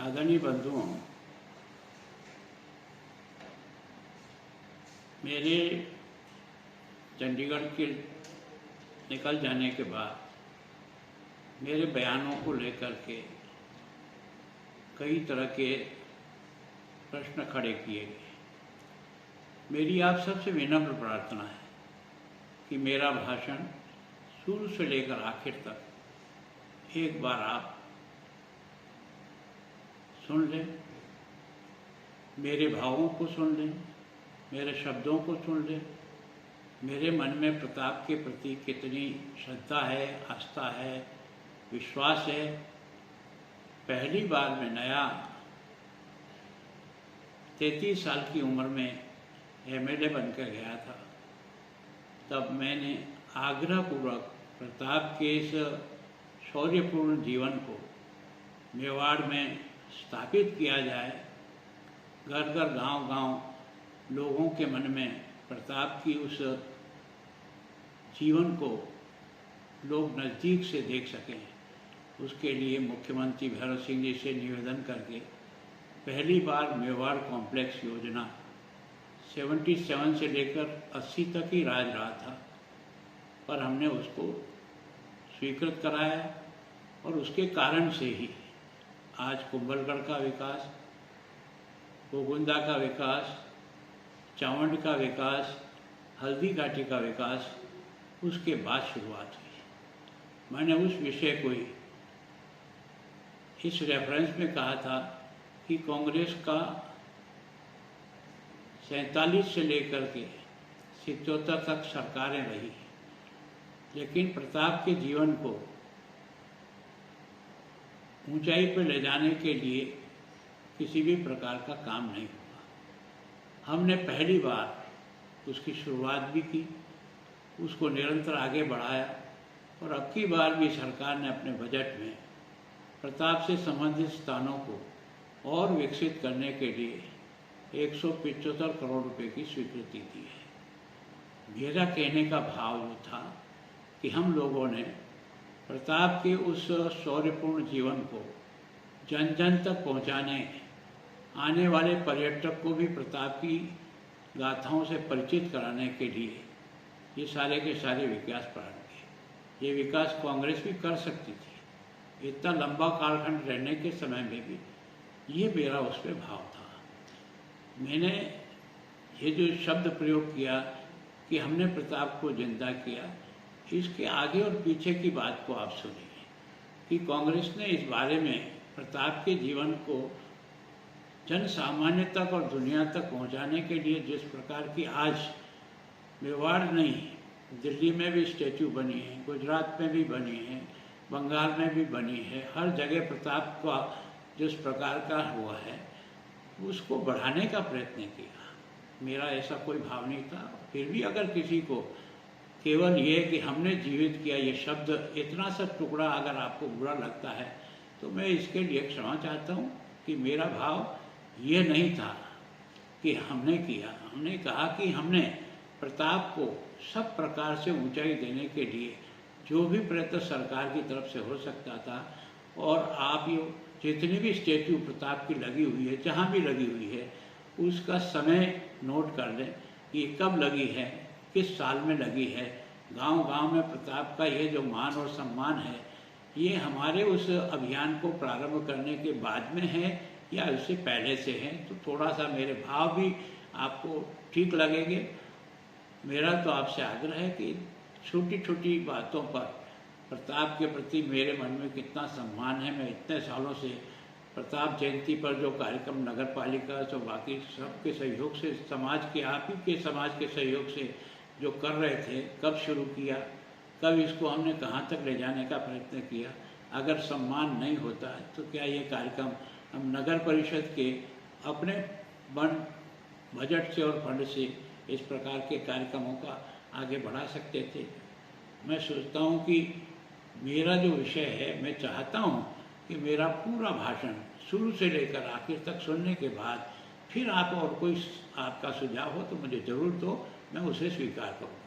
आदरणीय बंधुओं, मेरे चंडीगढ़ के निकल जाने के बाद मेरे बयानों को लेकर के कई तरह के प्रश्न खड़े किए गए। मेरी आप सबसे विनम्र प्रार्थना है कि मेरा भाषण शुरू से लेकर आखिर तक एक बार आप सुन लें, मेरे भावों को सुन लें, मेरे शब्दों को सुन लें, मेरे मन में प्रताप के प्रति कितनी श्रद्धा है, आस्था है, विश्वास है। पहली बार मैं नया 33 साल की उम्र में एमएलए बनकर गया था, तब मैंने आग्रहपूर्वक प्रताप के इस शौर्यपूर्ण जीवन को मेवाड़ में स्थापित किया जाए। घर घर गांव-गांव लोगों के मन में प्रताप की उस जीवन को लोग नज़दीक से देख सकें, उसके लिए मुख्यमंत्री भैरव सिंह जी से निवेदन करके पहली बार मेवाड़ कॉम्प्लेक्स योजना 77 से लेकर 80 तक ही राज रहा था, पर हमने उसको स्वीकृत कराया और उसके कारण से ही आज कुंभलगढ़ का विकास, गोगुंदा का विकास, चावंड का विकास, हल्दी घाटी का विकास उसके बाद शुरुआत हुई। मैंने उस विषय को ही इस रेफरेंस में कहा था कि कांग्रेस का 47 से लेकर के 77 तक सरकारें रही, लेकिन प्रताप के जीवन को ऊंचाई पर ले जाने के लिए किसी भी प्रकार का काम नहीं हुआ। हमने पहली बार उसकी शुरुआत भी की, उसको निरंतर आगे बढ़ाया और अब की बार भी सरकार ने अपने बजट में प्रताप से संबंधित स्थानों को और विकसित करने के लिए 175 करोड़ रुपए की स्वीकृति दी है। मेरा कहने का भाव जो था कि हम लोगों ने प्रताप के उस शौर्यपूर्ण जीवन को जन जन तक पहुंचाने, आने वाले पर्यटक को भी प्रताप की गाथाओं से परिचित कराने के लिए ये सारे के सारे विकास प्रारंभ किए। ये विकास कांग्रेस भी कर सकती थी, इतना लंबा कालखंड रहने के समय में भी ये मेरा उस पर भाव था। मैंने ये जो शब्द प्रयोग किया कि हमने प्रताप को जिंदा किया, इसके आगे और पीछे की बात को आप सुनिए कि कांग्रेस ने इस बारे में प्रताप के जीवन को जन सामान्य तक और दुनिया तक पहुंचाने के लिए जिस प्रकार की आज मेवाड़ नहीं, दिल्ली में भी स्टैचू बनी है, गुजरात में भी बनी है, बंगाल में भी बनी है, हर जगह प्रताप का जिस प्रकार का हुआ है उसको बढ़ाने का प्रयत्न किया। मेरा ऐसा कोई भाव नहीं था। फिर भी अगर किसी को केवल ये कि हमने जीवित किया, ये शब्द इतना सा टुकड़ा अगर आपको बुरा लगता है तो मैं इसके लिए क्षमा चाहता हूँ कि मेरा भाव ये नहीं था कि हमने किया। हमने कहा कि हमने प्रताप को सब प्रकार से ऊंचाई देने के लिए जो भी प्रयत्न सरकार की तरफ से हो सकता था, और आप ये जितनी भी स्टैचू प्रताप की लगी हुई है, जहाँ भी लगी हुई है, उसका समय नोट कर लें कि कब लगी है, किस साल में लगी है। गांव-गांव में प्रताप का ये जो मान और सम्मान है, ये हमारे उस अभियान को प्रारंभ करने के बाद में है या उससे पहले से है, तो थोड़ा सा मेरे भाव भी आपको ठीक लगेंगे। मेरा तो आपसे आग्रह है कि छोटी छोटी बातों पर प्रताप के प्रति मेरे मन में कितना सम्मान है। मैं इतने सालों से प्रताप जयंती पर जो कार्यक्रम नगर पालिका तो बाकी सबके सहयोग से, समाज के आप ही के समाज के सहयोग से जो कर रहे थे, कब शुरू किया, कब इसको हमने कहाँ तक ले जाने का प्रयत्न किया। अगर सम्मान नहीं होता है तो क्या ये कार्यक्रम हम नगर परिषद के अपने बजट से और फंड से इस प्रकार के कार्यक्रमों का आगे बढ़ा सकते थे। मैं सोचता हूँ कि मेरा जो विषय है, मैं चाहता हूँ कि मेरा पूरा भाषण शुरू से लेकर आखिर तक सुनने के बाद फिर आप और कोई आपका सुझाव हो तो मुझे ज़रूर दो, मैं उसे स्वीकार करूँ।